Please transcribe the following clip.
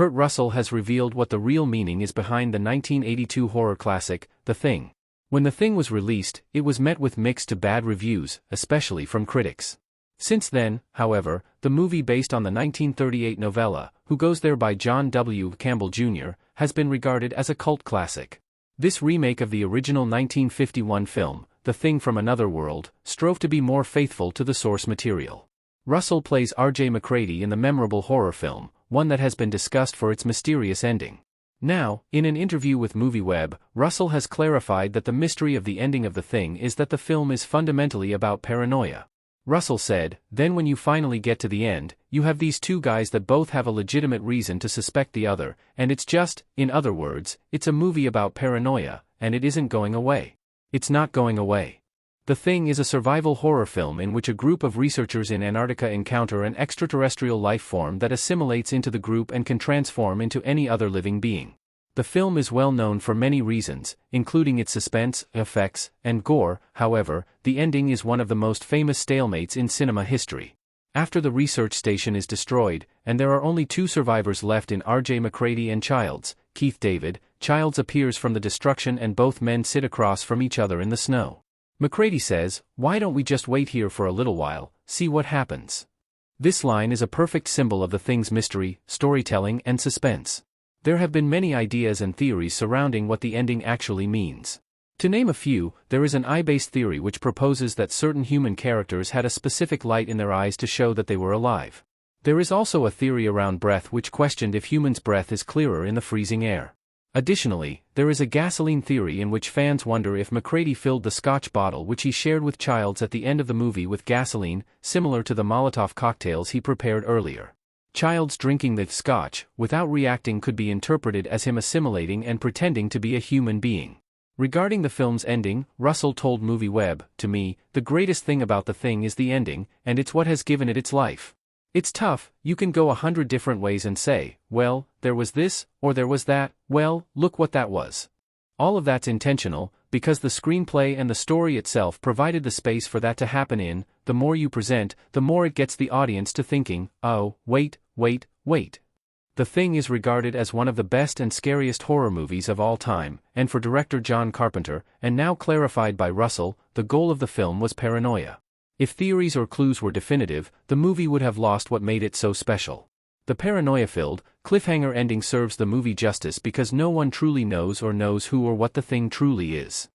Kurt Russell has revealed what the real meaning is behind the 1982 horror classic, The Thing. When The Thing was released, it was met with mixed to bad reviews, especially from critics. Since then, however, the movie based on the 1938 novella, Who Goes There by John W. Campbell Jr., has been regarded as a cult classic. This remake of the original 1951 film, The Thing from Another World, strove to be more faithful to the source material. Russell plays R.J. MacReady in the memorable horror film, one that has been discussed for its mysterious ending. Now, in an interview with MovieWeb, Russell has clarified that the mystery of the ending of The Thing is that the film is fundamentally about paranoia. Russell said, "Then when you finally get to the end, you have these two guys that both have a legitimate reason to suspect the other, and it's just, in other words, it's a movie about paranoia, and it isn't going away. It's not going away." The Thing is a survival horror film in which a group of researchers in Antarctica encounter an extraterrestrial life form that assimilates into the group and can transform into any other living being. The film is well known for many reasons, including its suspense, effects, and gore. However, the ending is one of the most famous stalemates in cinema history. After the research station is destroyed, and there are only two survivors left in R.J. MacReady and Childs, Keith David, Childs appears from the destruction and both men sit across from each other in the snow. MacReady says, "Why don't we just wait here for a little while, see what happens?" This line is a perfect symbol of The Thing's mystery, storytelling, and suspense. There have been many ideas and theories surrounding what the ending actually means. To name a few, there is an eye-based theory which proposes that certain human characters had a specific light in their eyes to show that they were alive. There is also a theory around breath which questioned if humans' breath is clearer in the freezing air. Additionally, there is a gasoline theory in which fans wonder if MacReady filled the Scotch bottle which he shared with Childs at the end of the movie with gasoline, similar to the Molotov cocktails he prepared earlier. Childs drinking the Scotch, without reacting, could be interpreted as him assimilating and pretending to be a human being. Regarding the film's ending, Russell told MovieWeb, "To me, the greatest thing about The Thing is the ending, and it's what has given it its life. It's tough, you can go 100 different ways and say, well, there was this, or there was that, well, look what that was. All of that's intentional, because the screenplay and the story itself provided the space for that to happen in. The more you present, the more it gets the audience to thinking, oh, wait. The Thing is regarded as one of the best and scariest horror movies of all time, and for director John Carpenter, and now clarified by Russell, the goal of the film was paranoia. If theories or clues were definitive, the movie would have lost what made it so special. The paranoia-filled, cliffhanger ending serves the movie justice because no one truly knows who or what the Thing truly is.